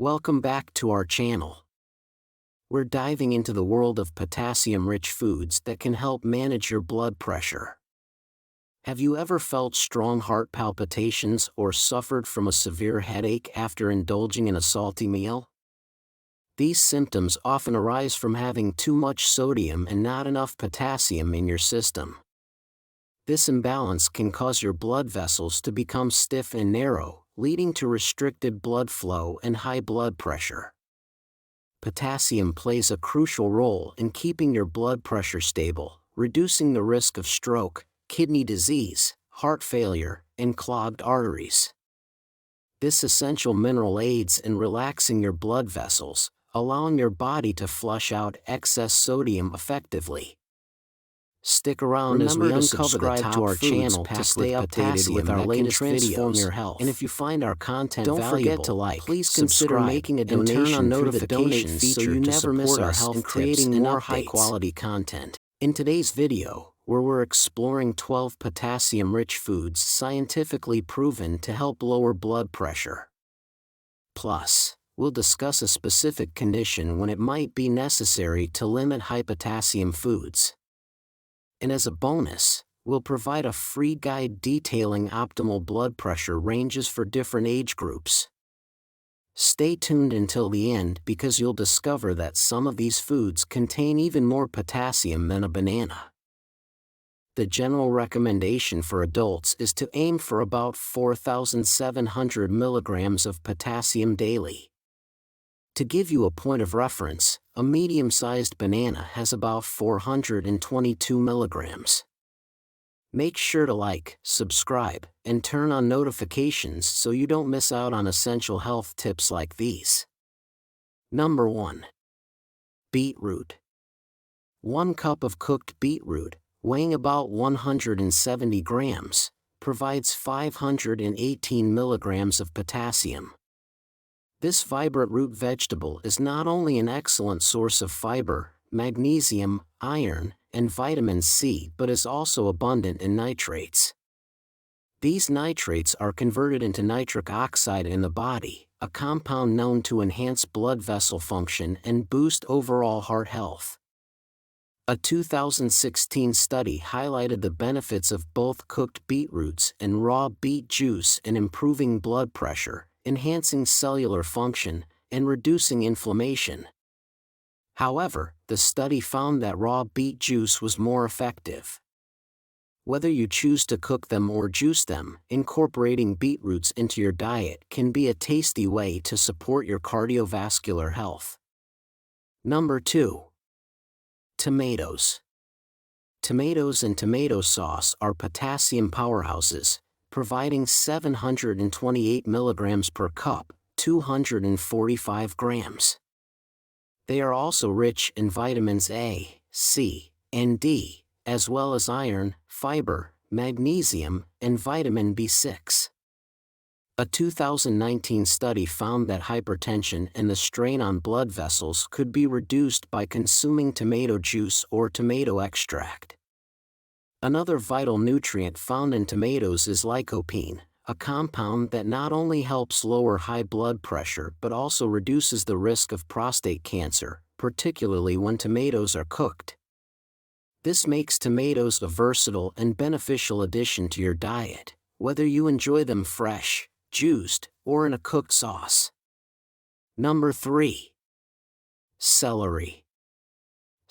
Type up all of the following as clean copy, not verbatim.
Welcome back to our channel. We're diving into the world of potassium-rich foods that can help manage your blood pressure. Have you ever felt strong heart palpitations or suffered from a severe headache after indulging in a salty meal? These symptoms often arise from having too much sodium and not enough potassium in your system. This imbalance can cause your blood vessels to become stiff and narrow, leading to restricted blood flow and high blood pressure. Potassium plays a crucial role in keeping your blood pressure stable, reducing the risk of stroke, kidney disease, heart failure, and clogged arteries. This essential mineral aids in relaxing your blood vessels, allowing your body to flush out excess sodium effectively. Stick around as we uncover the top to our channel to stay updated with our latest videos. And if you find our content valuable, don't forget to like, please consider making a donation on notifications so you never miss our health and creating more high-quality content. In today's video, where we're exploring 12 potassium-rich foods scientifically proven to help lower blood pressure. Plus, we'll discuss a specific condition when it might be necessary to limit high potassium foods. And as a bonus, we'll provide a free guide detailing optimal blood pressure ranges for different age groups. Stay tuned until the end because you'll discover that some of these foods contain even more potassium than a banana. The general recommendation for adults is to aim for about 4,700 milligrams of potassium daily. To give you a point of reference, a medium-sized banana has about 422 milligrams. Make sure to like, subscribe, and turn on notifications so you don't miss out on essential health tips like these. Number 1. Beetroot. 1 cup of cooked beetroot, weighing about 170 grams, provides 518 milligrams of potassium. This vibrant root vegetable is not only an excellent source of fiber, magnesium, iron, and vitamin C but is also abundant in nitrates. These nitrates are converted into nitric oxide in the body, a compound known to enhance blood vessel function and boost overall heart health. A 2016 study highlighted the benefits of both cooked beetroots and raw beet juice in improving blood pressure, enhancing cellular function, and reducing inflammation. However, the study found that raw beet juice was more effective. Whether you choose to cook them or juice them, incorporating beetroots into your diet can be a tasty way to support your cardiovascular health. Number 2. Tomatoes. Tomatoes and tomato sauce are potassium powerhouses, providing 728 milligrams per cup, 245 grams. They are also rich in vitamins A, C, and D, as well as iron, fiber, magnesium, and vitamin B6. A 2019 study found that hypertension and the strain on blood vessels could be reduced by consuming tomato juice or tomato extract. Another vital nutrient found in tomatoes is lycopene, a compound that not only helps lower high blood pressure but also reduces the risk of prostate cancer, particularly when tomatoes are cooked. This makes tomatoes a versatile and beneficial addition to your diet, whether you enjoy them fresh, juiced, or in a cooked sauce. Number 3. Celery.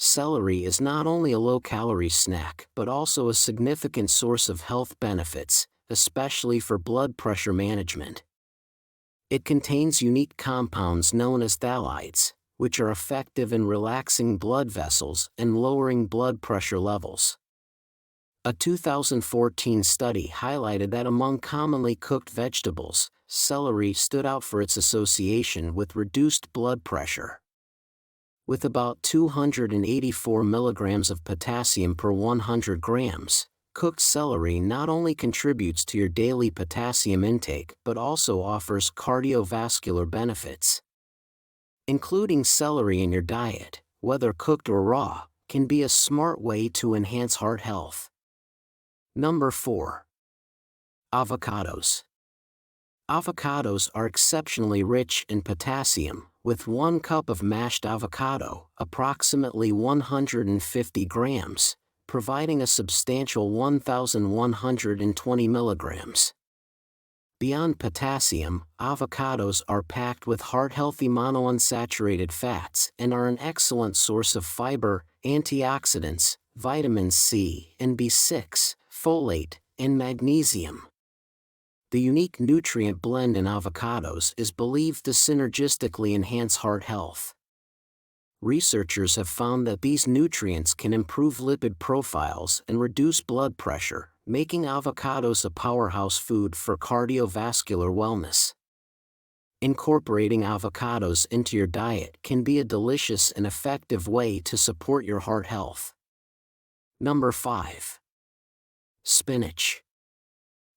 Celery is not only a low-calorie snack but also a significant source of health benefits, especially for blood pressure management. It contains unique compounds known as phthalates, which are effective in relaxing blood vessels and lowering blood pressure levels. A 2014 study highlighted that among commonly cooked vegetables, celery stood out for its association with reduced blood pressure. With about 284 milligrams of potassium per 100 grams, cooked celery not only contributes to your daily potassium intake but also offers cardiovascular benefits. Including celery in your diet, whether cooked or raw, can be a smart way to enhance heart health. Number 4. Avocados. Avocados are exceptionally rich in potassium, with 1 cup of mashed avocado, approximately 150 grams, providing a substantial 1,120 milligrams. Beyond potassium, avocados are packed with heart-healthy monounsaturated fats and are an excellent source of fiber, antioxidants, vitamins C and B6, folate, and magnesium. The unique nutrient blend in avocados is believed to synergistically enhance heart health. Researchers have found that these nutrients can improve lipid profiles and reduce blood pressure, making avocados a powerhouse food for cardiovascular wellness. Incorporating avocados into your diet can be a delicious and effective way to support your heart health. Number 5. Spinach.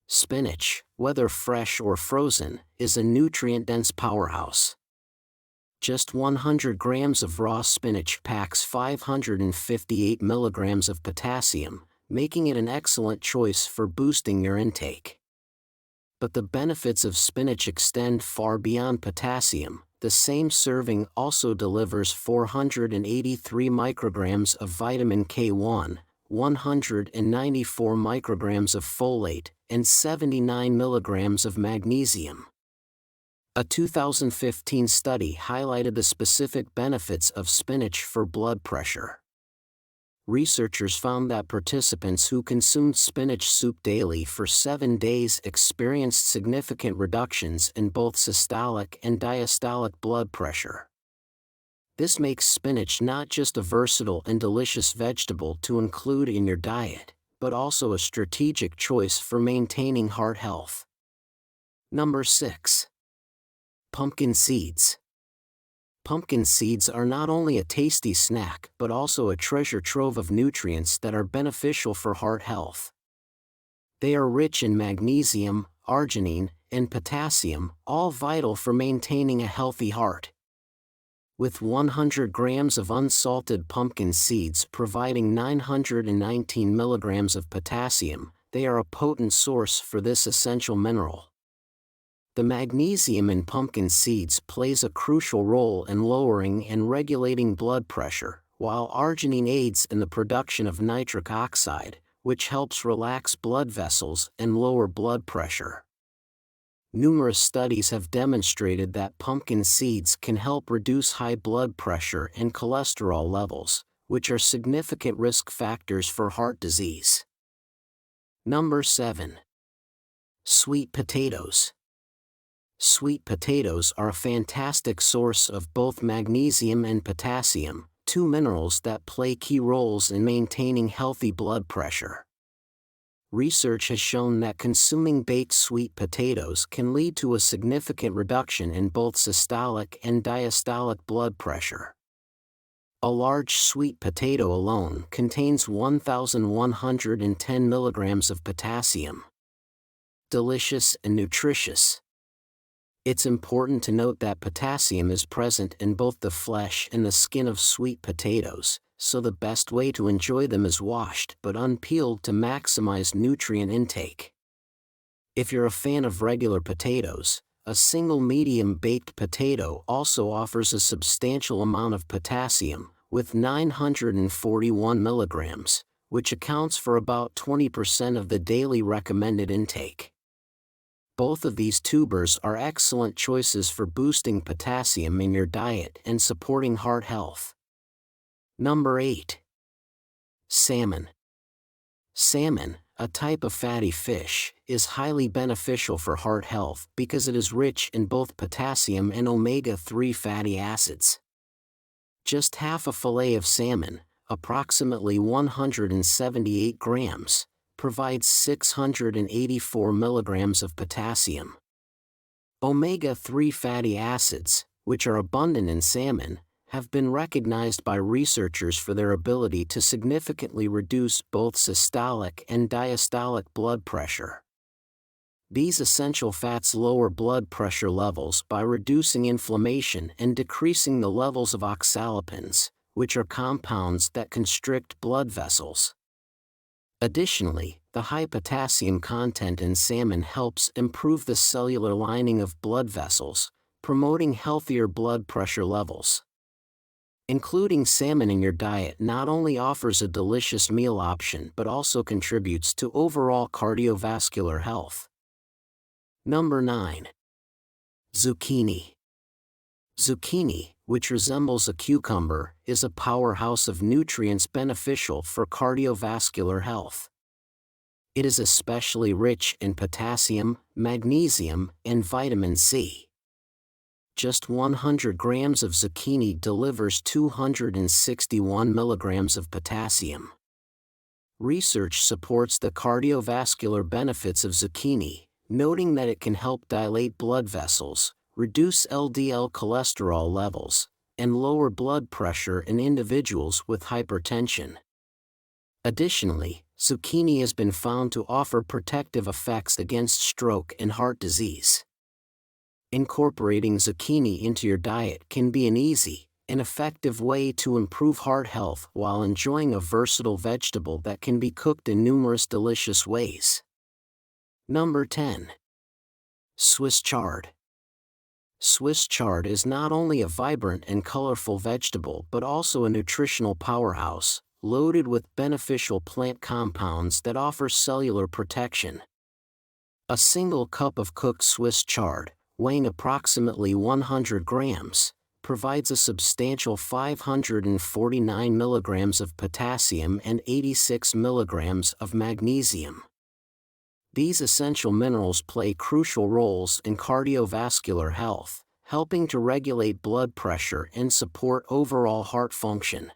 Spinach, whether fresh or frozen, is a nutrient-dense powerhouse. Just 100 grams of raw spinach packs 558 milligrams of potassium, making it an excellent choice for boosting your intake. But the benefits of spinach extend far beyond potassium. The same serving also delivers 483 micrograms of vitamin K1, 194 micrograms of folate, and 79 milligrams of magnesium. A 2015 study highlighted the specific benefits of spinach for blood pressure. Researchers found that participants who consumed spinach soup daily for 7 days experienced significant reductions in both systolic and diastolic blood pressure. This makes spinach not just a versatile and delicious vegetable to include in your diet, but also a strategic choice for maintaining heart health. Number 6. Pumpkin seeds. Pumpkin seeds are not only a tasty snack but also a treasure trove of nutrients that are beneficial for heart health. They are rich in magnesium, arginine, and potassium, all vital for maintaining a healthy heart. With 100 grams of unsalted pumpkin seeds providing 919 milligrams of potassium, they are a potent source for this essential mineral. The magnesium in pumpkin seeds plays a crucial role in lowering and regulating blood pressure, while arginine aids in the production of nitric oxide, which helps relax blood vessels and lower blood pressure. Numerous studies have demonstrated that pumpkin seeds can help reduce high blood pressure and cholesterol levels, which are significant risk factors for heart disease. Number 7. Sweet potatoes. Sweet potatoes are a fantastic source of both magnesium and potassium, 2 minerals that play key roles in maintaining healthy blood pressure. Research has shown that consuming baked sweet potatoes can lead to a significant reduction in both systolic and diastolic blood pressure. A large sweet potato alone contains 1,110 milligrams of potassium. Delicious and nutritious. It's important to note that potassium is present in both the flesh and the skin of sweet potatoes, so the best way to enjoy them is washed but unpeeled to maximize nutrient intake. If you're a fan of regular potatoes, a single medium baked potato also offers a substantial amount of potassium, with 941 milligrams, which accounts for about 20% of the daily recommended intake. Both of these tubers are excellent choices for boosting potassium in your diet and supporting heart health. Number 8. Salmon. Salmon, a type of fatty fish, is highly beneficial for heart health because it is rich in both potassium and omega-3 fatty acids. Just half a fillet of salmon, approximately 178 grams, provides 684 milligrams of potassium. Omega-3 fatty acids, which are abundant in salmon, have been recognized by researchers for their ability to significantly reduce both systolic and diastolic blood pressure. These essential fats lower blood pressure levels by reducing inflammation and decreasing the levels of oxalipins, which are compounds that constrict blood vessels. Additionally, the high potassium content in salmon helps improve the cellular lining of blood vessels, promoting healthier blood pressure levels. Including salmon in your diet not only offers a delicious meal option but also contributes to overall cardiovascular health. Number 9. Zucchini. Zucchini, which resembles a cucumber, is a powerhouse of nutrients beneficial for cardiovascular health. It is especially rich in potassium, magnesium, and vitamin C. Just 100 grams of zucchini delivers 261 milligrams of potassium. Research supports the cardiovascular benefits of zucchini, noting that it can help dilate blood vessels, reduce LDL cholesterol levels, and lower blood pressure in individuals with hypertension. Additionally, zucchini has been found to offer protective effects against stroke and heart disease. Incorporating zucchini into your diet can be an easy and effective way to improve heart health while enjoying a versatile vegetable that can be cooked in numerous delicious ways. Number 10. Swiss chard. Swiss chard is not only a vibrant and colorful vegetable but also a nutritional powerhouse, loaded with beneficial plant compounds that offer cellular protection. A single cup of cooked Swiss chard, weighing approximately 100 grams, provides a substantial 549 milligrams of potassium and 86 milligrams of magnesium. These essential minerals play crucial roles in cardiovascular health, helping to regulate blood pressure and support overall heart function.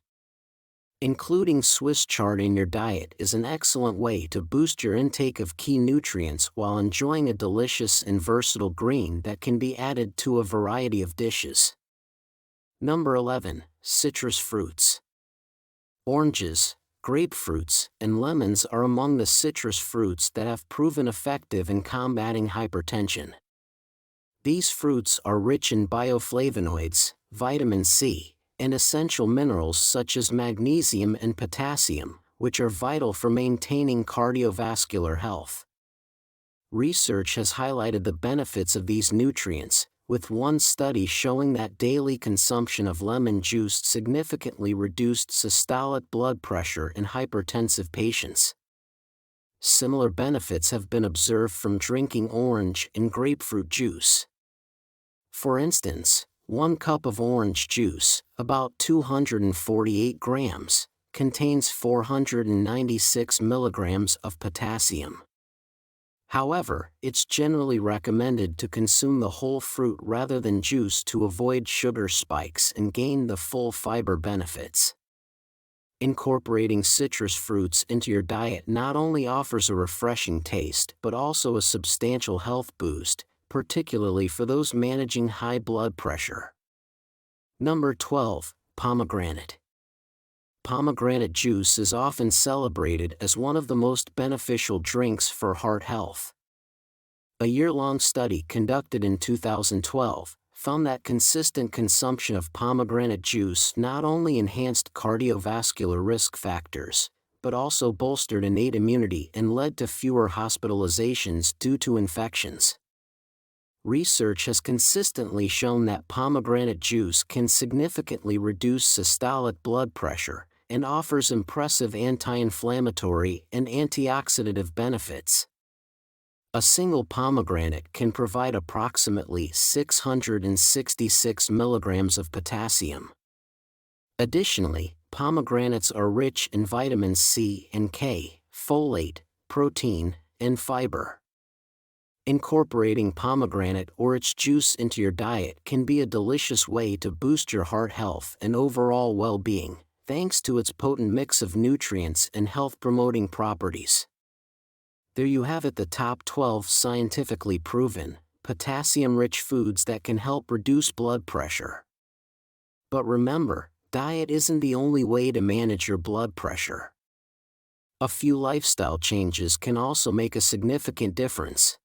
Including Swiss chard in your diet is an excellent way to boost your intake of key nutrients while enjoying a delicious and versatile green that can be added to a variety of dishes. Number 11. Citrus fruits. Oranges, grapefruits, and lemons are among the citrus fruits that have proven effective in combating hypertension. These fruits are rich in bioflavonoids, vitamin C, and essential minerals such as magnesium and potassium, which are vital for maintaining cardiovascular health. Research has highlighted the benefits of these nutrients, with one study showing that daily consumption of lemon juice significantly reduced systolic blood pressure in hypertensive patients. Similar benefits have been observed from drinking orange and grapefruit juice. For instance, 1 cup of orange juice, about 248 grams, contains 496 milligrams of potassium. However, it's generally recommended to consume the whole fruit rather than juice to avoid sugar spikes and gain the full fiber benefits. Incorporating citrus fruits into your diet not only offers a refreshing taste but also a substantial health boost, particularly for those managing high blood pressure. Number 12. Pomegranate. Pomegranate juice is often celebrated as one of the most beneficial drinks for heart health. A year-long study conducted in 2012 found that consistent consumption of pomegranate juice not only enhanced cardiovascular risk factors, but also bolstered innate immunity and led to fewer hospitalizations due to infections. Research has consistently shown that pomegranate juice can significantly reduce systolic blood pressure and offers impressive anti-inflammatory and antioxidative benefits. A single pomegranate can provide approximately 666 milligrams of potassium. Additionally, pomegranates are rich in vitamins C and K, folate, protein, and fiber. Incorporating pomegranate or its juice into your diet can be a delicious way to boost your heart health and overall well-being, thanks to its potent mix of nutrients and health-promoting properties. There you have it, the top 12 scientifically proven, potassium-rich foods that can help reduce blood pressure. But remember, diet isn't the only way to manage your blood pressure. A few lifestyle changes can also make a significant difference.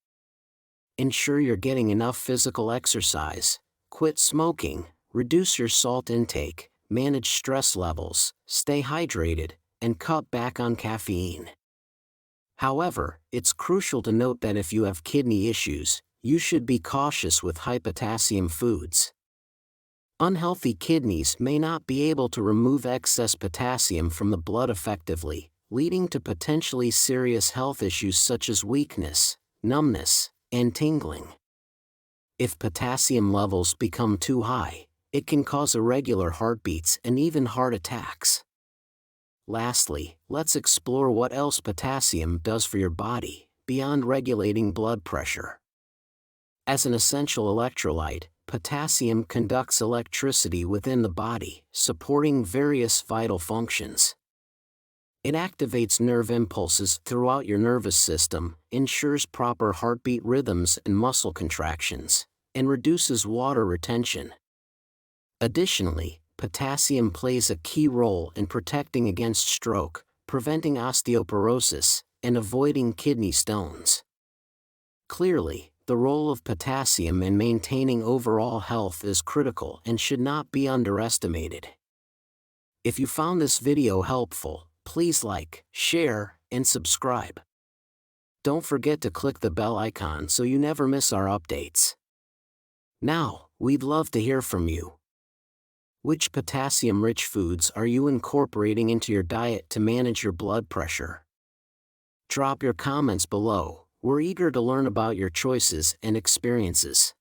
Ensure you're getting enough physical exercise, quit smoking, reduce your salt intake, manage stress levels, stay hydrated, and cut back on caffeine. However, it's crucial to note that if you have kidney issues, you should be cautious with high potassium foods. Unhealthy kidneys may not be able to remove excess potassium from the blood effectively, leading to potentially serious health issues such as weakness, numbness, and tingling. If potassium levels become too high, it can cause irregular heartbeats and even heart attacks. Lastly, let's explore what else potassium does for your body, beyond regulating blood pressure. As an essential electrolyte, potassium conducts electricity within the body, supporting various vital functions. It activates nerve impulses throughout your nervous system, ensures proper heartbeat rhythms and muscle contractions, and reduces water retention. Additionally, potassium plays a key role in protecting against stroke, preventing osteoporosis, and avoiding kidney stones. Clearly, the role of potassium in maintaining overall health is critical and should not be underestimated. If you found this video helpful, please like, share, and subscribe. Don't forget to click the bell icon so you never miss our updates. Now, we'd love to hear from you. Which potassium-rich foods are you incorporating into your diet to manage your blood pressure? Drop your comments below. We're eager to learn about your choices and experiences.